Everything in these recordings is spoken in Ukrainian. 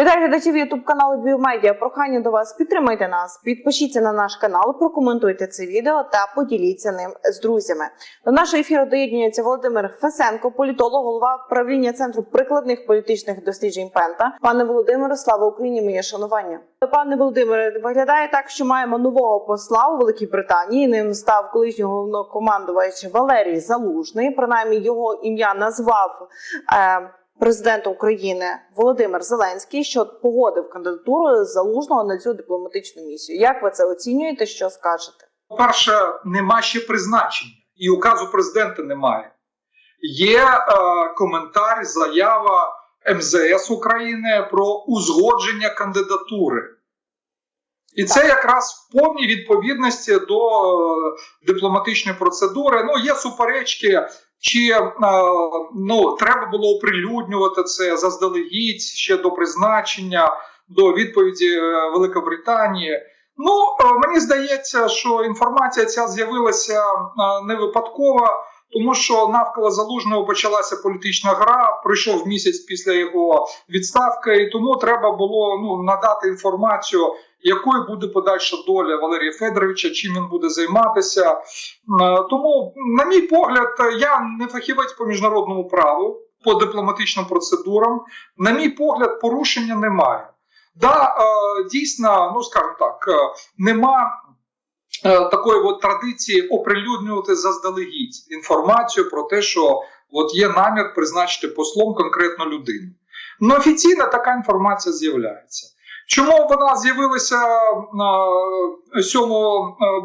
Вітаю глядачів ютуб-каналу Львів Медіа. Прохання до вас: підтримайте нас, підпишіться на наш канал, прокоментуйте це відео та поділіться ним з друзями. До нашого ефіру доєднується Володимир Фесенко, політолог, голова правління Центру прикладних політичних досліджень Пента. Пане Володимире, слава Україні, моє шанування. Пане Володимире, виглядає так, що маємо нового посла у Великій Британії. Ним став колишній головнокомандувач Валерій Залужний. Принаймні його ім'я назвав президент України Володимир Зеленський, що погодив кандидатуру Залужного на цю дипломатичну місію. Як ви це оцінюєте, що скажете? По-перше, нема ще призначення, і указу президента немає. Є коментар, заява МЗС України про узгодження кандидатури. І це якраз в повній відповідності до дипломатичної процедури. Є суперечки, чи треба було оприлюднювати це заздалегідь ще до призначення, до відповіді Великобританії. Мені здається, що інформація ця з'явилася не випадково, тому що навколо Залужного почалася політична гра, пройшов місяць після його відставки, і тому треба було надати інформацію, якою буде подальша доля Валерія Федоровича, чим він буде займатися. Тому, на мій погляд, я не фахівець по міжнародному праву, по дипломатичним процедурам. На мій погляд, порушення немає. Дійсно, скажімо так, нема такої традиції оприлюднювати заздалегідь інформацію про те, що є намір призначити послом конкретну людину. Офіційно така інформація з'являється. Чому вона з'явилася 7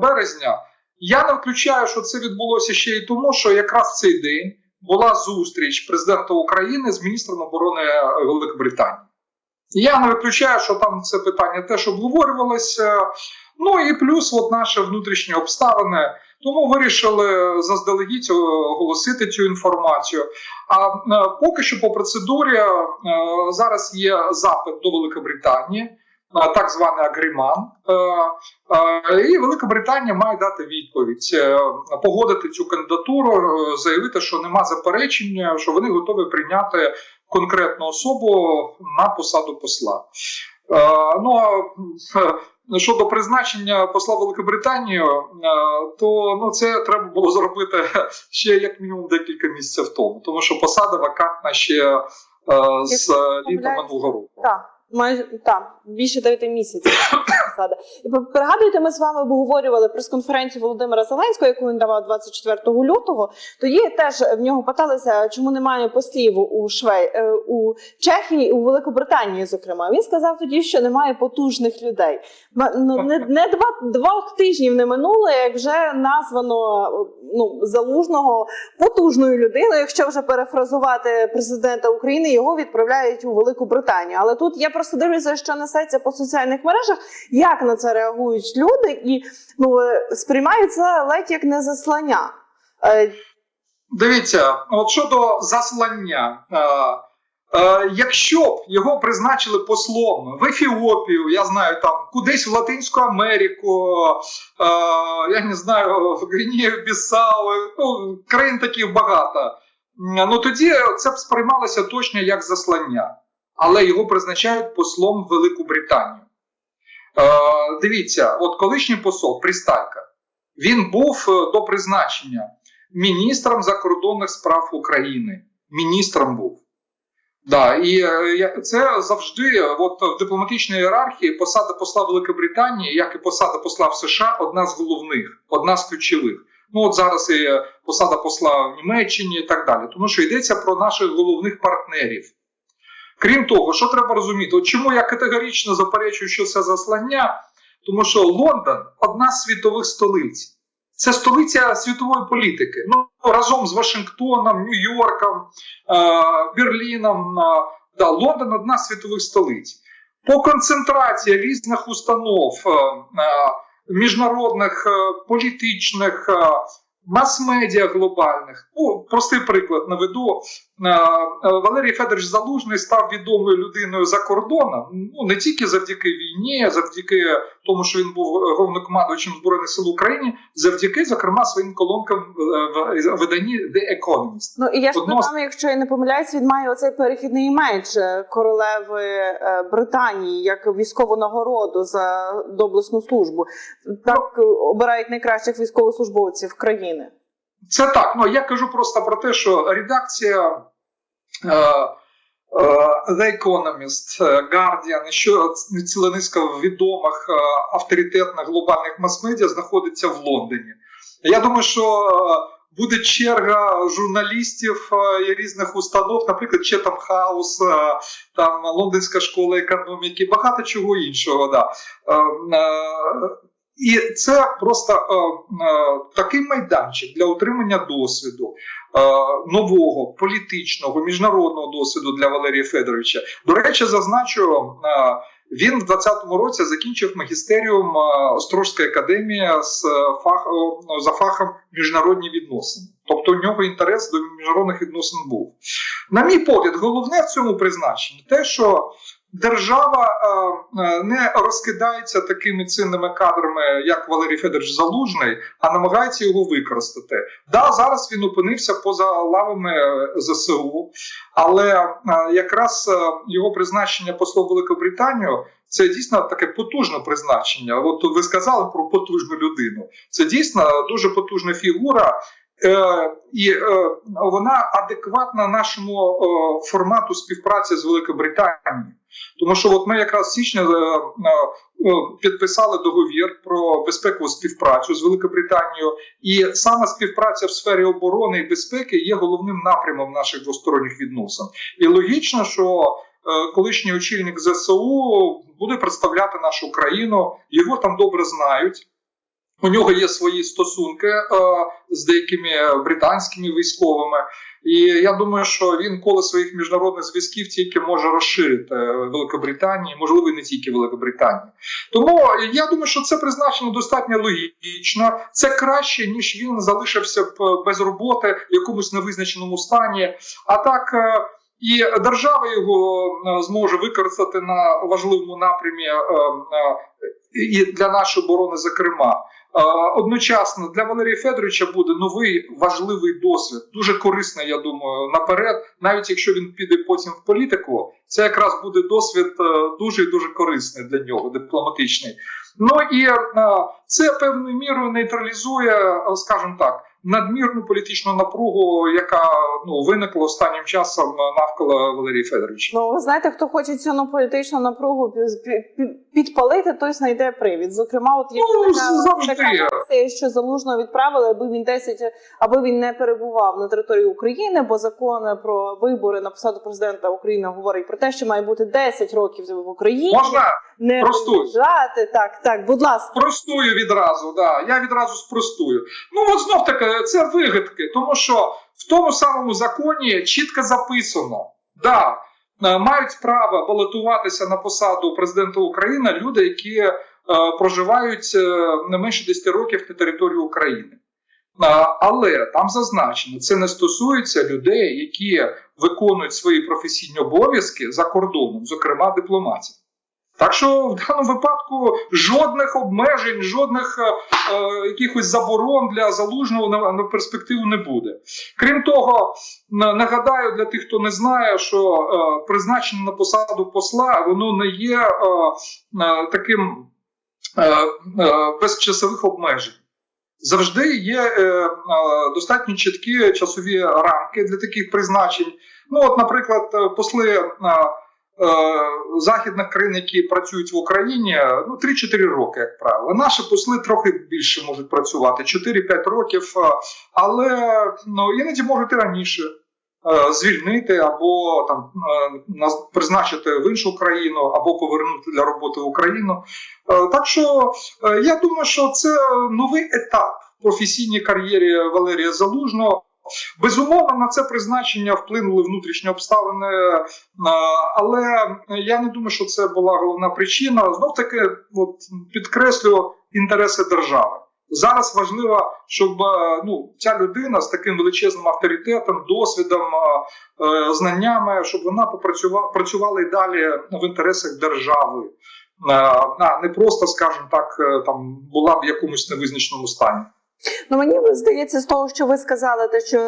березня? Я не виключаю, що це відбулося ще й тому, що якраз в цей день була зустріч президента України з міністром оборони Великобританії. Я не виключаю, що там це питання теж обговорювалося. І плюс наші внутрішні обставини. Тому вирішили заздалегідь оголосити цю інформацію. А поки що по процедурі зараз є запит до Великобританії, так званий агріман. І Велика Британія має дати відповідь, погодити цю кандидатуру, заявити, що нема заперечень, що вони готові прийняти конкретну особу на посаду посла. Щодо призначення посла Великобританії, то це треба було зробити ще як мінімум декілька місяців тому, тому що посада вакантна ще з літа минулого року. Так, більше 9 місяців посада. І пригадуєте, ми з вами обговорювали прес-конференцію Володимира Зеленського, яку він давав 24 лютого. Тоді теж в нього питалися, чому немає послів у Чехії і у Великобританії, зокрема. Він сказав тоді, що немає потужних людей. Не 2 тижнів не минуло, як вже названо Залужного потужною людиною. Якщо вже перефразувати президента України, його відправляють у Велику Британію. Але тут я просто дивлюся, що несеться по соціальних мережах, як на це реагують люди і сприймають це ледь як не заслання. Дивіться, щодо заслання, якщо б його призначили послом в Ефіопію, я знаю, там кудись в Латинську Америку, я не знаю, в Гвінею-Біссау, країн таких багато, тоді це б сприймалося точно як заслання. Але його призначають послом в Велику Британію. Дивіться, колишній посол Пристайко, він був до призначення міністром закордонних справ України. Міністром був. І це завжди в дипломатичній ієрархії посада посла Великобританії, як і посада посла в США, одна з головних, одна з ключових. Зараз і посада посла в Німеччині і так далі. Тому що йдеться про наших головних партнерів. Крім того, що треба розуміти? Чому я категорично заперечую, що це заслання? Тому що Лондон – одна з світових столиць. Це столиця світової політики. Разом з Вашингтоном, Нью-Йорком, Берліном. Лондон – одна з світових столиць. По концентрації різних установ, міжнародних, політичних, мас-медіа глобальних. Простий приклад наведу. Валерій Федорович Залужний став відомою людиною за кордоном, ну, не тільки завдяки війні, а завдяки тому, що він був головнокомандуючим Збройних сил України, завдяки, зокрема, своїм колонкам в виданні The Economist. Ну і я ж додам, якщо я не помиляюсь, він має оцей перехідний імідж королеви Британії як військову нагороду за доблесну службу. Так обирають найкращих військовослужбовців країни. Це так. Ну, я кажу просто про те, що редакція The Economist, Guardian, і що ціла низка відомих авторитетних глобальних мас-медіа знаходиться в Лондоні. Я думаю, що буде черга журналістів і різних установ, наприклад, Chatham House, там Лондонська школа економіки, багато чого іншого. Да. І це просто такий майданчик для отримання досвіду, нового, політичного, міжнародного досвіду для Валерія Федоровича. До речі, зазначу, він в 2020 році закінчив магістеріум Острозької академії за фахом міжнародні відносини. Тобто у нього інтерес до міжнародних відносин був. На мій погляд, головне в цьому призначенні те, що держава не розкидається такими цінними кадрами, як Валерій Федорович Залужний, а намагається його використати. Да, зараз він опинився поза лавами ЗСУ, але якраз його призначення послом Великобританію – це дійсно таке потужне призначення. От ви сказали про потужну людину. Це дійсно дуже потужна фігура, і вона адекватна нашому формату співпраці з Великобританією. Тому що от ми якраз в січні підписали договір про безпекову співпрацю з Великобританією, і саме співпраця в сфері оборони і безпеки є головним напрямом наших двосторонніх відносин. І логічно, що колишній очільник ЗСУ буде представляти нашу країну, його там добре знають. У нього є свої стосунки з деякими британськими військовими. І я думаю, що він коло своїх міжнародних зв'язків тільки може розширити Великобританії, можливо, і не тільки Великобританії. Тому я думаю, що це призначення достатньо логічно. Це краще, ніж він залишився б без роботи в якомусь невизначеному стані. А так, і держава його зможе використати на важливому напрямі і для нашої оборони, зокрема. Одночасно для Валерія Федоровича буде новий важливий досвід, дуже корисний, я думаю, наперед, навіть якщо він піде потім в політику, це якраз буде досвід дуже і дуже корисний для нього, дипломатичний. Ну і це певною мірою нейтралізує, скажімо так, надмірну політичну напругу, яка виникла останнім часом навколо Валерія Федоровича. Ну, ви знаєте, хто хоче цю політичну напругу підпалити, той знайде привід. Зокрема, от є така версія, що Залужного відправили, аби він не перебував на території України, бо закон про вибори на посаду президента України говорить про те, що має бути 10 років в Україні. Можна? Не виїжджати. Так, будь ласка. Спростую відразу, да. Я відразу спростую. Ну, от знов таки, це вигадки, тому що в тому самому законі чітко записано, да, мають право балотуватися на посаду президента України люди, які проживають не менше 10 років на території України. Але там зазначено, це не стосується людей, які виконують свої професійні обов'язки за кордоном, зокрема дипломатів. Так що в даному випадку жодних обмежень, жодних якихось заборон для Залужного на перспективу не буде. Крім того, нагадаю для тих, хто не знає, що призначення на посаду посла, воно не є таким без часових обмежень. Завжди є достатньо чіткі часові рамки для таких призначень. Ну, от, наприклад, посли західних країн, які працюють в Україні, 3-4 роки, як правило. Наші посли трохи більше можуть працювати, 4-5 років, але іноді можуть і раніше звільнити або там призначити в іншу країну, або повернути для роботи в Україну. Так що я думаю, що це новий етап в професійній кар'єрі Валерія Залужного. Безумовно, на це призначення вплинули внутрішні обставини, але я не думаю, що це була головна причина. Знов-таки підкреслю інтереси держави. Зараз важливо, щоб ця людина з таким величезним авторитетом, досвідом, знаннями, щоб вона працювала і далі в інтересах держави, не просто, скажімо так, там була в якомусь невизначеному стані. Мені здається, з того, що ви сказали, те, що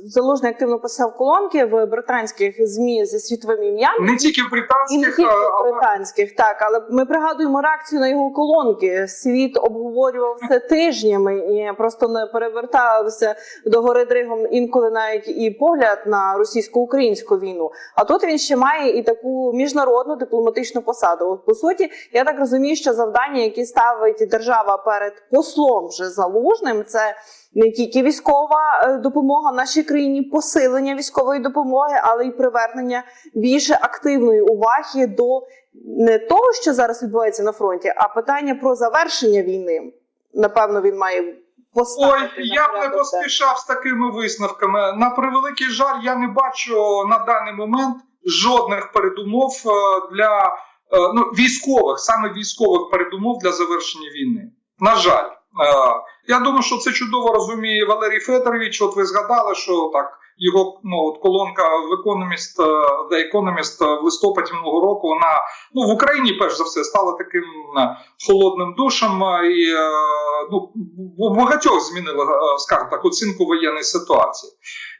Залужний активно писав колонки в британських ЗМІ зі світовим ім'ям. Не тільки в британських, і не тільки в британських, так, але ми пригадуємо реакцію на його колонки. Світ обговорював це тижнями і просто не перевертався догори дригом інколи навіть і погляд на російсько-українську війну. А тут він ще має і таку міжнародну дипломатичну посаду. От, по суті, я так розумію, що завдання, які ставить держава перед послом вже Залужним, це не тільки військова допомога нашій країні, посилення військової допомоги, але й привернення більше активної уваги до не того, що зараз відбувається на фронті, а питання про завершення війни. Напевно, він має поставити. Ой, я б не поспішав з такими висновками. На превеликий жаль, я не бачу на даний момент жодних передумов для військових, саме військових передумов для завершення війни. На жаль. Я думаю, що це чудово розуміє Валерій Федорович. От ви згадали, що так його колонка в The Economist в листопаді минулого року, вона в Україні перш за все стала таким холодним душем і багатьох змінила, скажімо так, оцінку воєнної ситуації.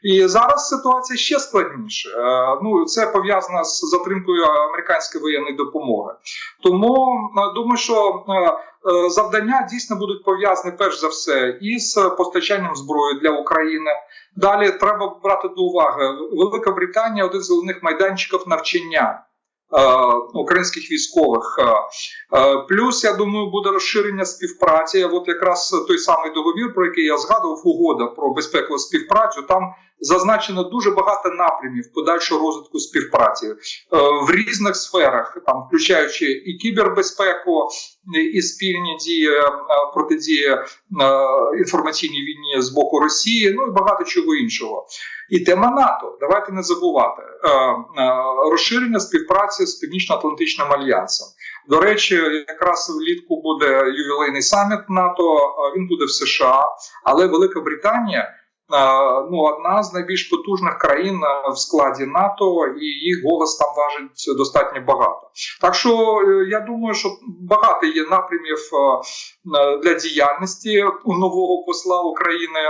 І зараз ситуація ще складніша. Це пов'язано з затримкою американської воєнної допомоги. Тому думаю, що завдання дійсно будуть пов'язані перш за все із постачанням зброї для України. Далі треба брати до уваги, Велика Британія – один з головних майданчиків навчання українських військових. Плюс, я думаю, буде розширення співпраці. От якраз той самий договір, про який я згадував, угода про безпекову співпрацю, там зазначено дуже багато напрямів подальшого розвитку співпраці в різних сферах, там, включаючи і кібербезпеку, і спільні дії, протидії інформаційній війні з боку Росії, і багато чого іншого. І тема НАТО, давайте не забувати, розширення співпраці з Північно-Атлантичним альянсом. До речі, якраз влітку буде ювілейний саміт НАТО, він буде в США, але Велика Британія одна з найбільш потужних країн в складі НАТО, і їх голос там важить достатньо багато. Так що я думаю, що багато є напрямів для діяльності у нового посла України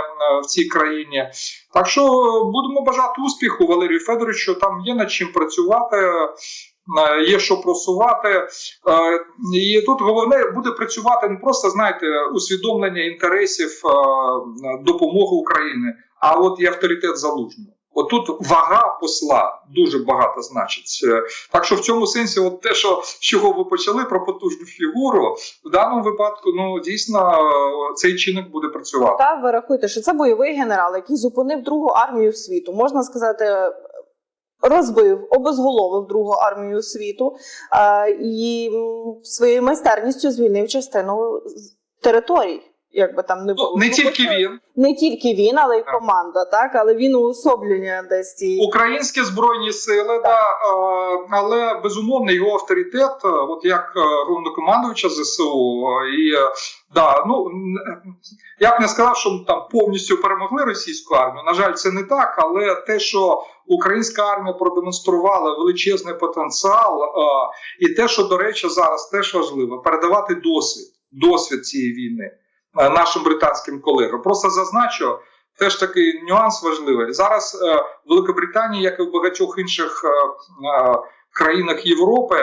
в цій країні. Так що будемо бажати успіху Валерію Федоровичу, там є над чим працювати, є що просувати. І тут головне буде працювати не просто, усвідомлення інтересів допомоги Україні, а от і авторитет Залужного. От тут вага посла дуже багато значить. Так що в цьому сенсі те, з чого ви почали, про потужну фігуру, в даному випадку, дійсно, цей чинник буде працювати. Так, ви рахуєте, що це бойовий генерал, який зупинив Другу армію світу. Можна сказати, розбив, обезголовив Другу армію світу і своєю майстерністю звільнив частину територій. Як би там не було. Не тільки він. Не тільки він, але й команда, так? Але він уособлює десь ці... Українські Збройні Сили, але, безумовно, його авторитет, от як головнокомандувача ЗСУ, і, я б не сказав, що там повністю перемогли російську армію, на жаль, це не так, але те, що українська армія продемонструвала величезний потенціал, і те, що, до речі, зараз теж важливо, передавати досвід цієї війни нашим британським колегам. Просто зазначу, теж такий нюанс важливий. Зараз Великобританія, як і в багатьох інших країнах Європи,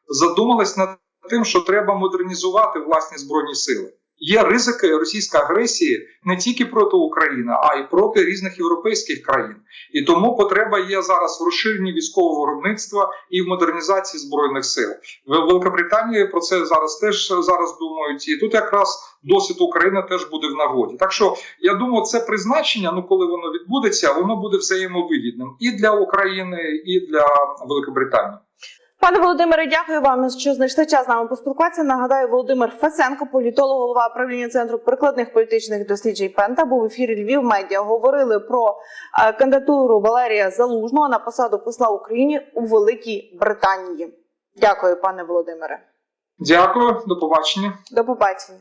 задумалась над тим, що треба модернізувати власні збройні сили. Є ризики російської агресії не тільки проти України, а й проти різних європейських країн. І тому потреба є зараз в розширенні військового виробництва і в модернізації збройних сил. В Великобританії про це теж думають. І тут якраз досвід України теж буде в нагоді. Так що, я думаю, це призначення, коли воно відбудеться, воно буде взаємовигідним і для України, і для Великобританії. Пане Володимире, дякую вам, що знайшли час з нами поспілкуватися. Нагадаю, Володимир Фесенко, політолог, голова правління Центру прикладних політичних досліджень Пента, був в ефірі Львів Медіа. Говорили про кандидатуру Валерія Залужного на посаду посла Україні у Великій Британії. Дякую, пане Володимире. Дякую, до побачення. До побачення.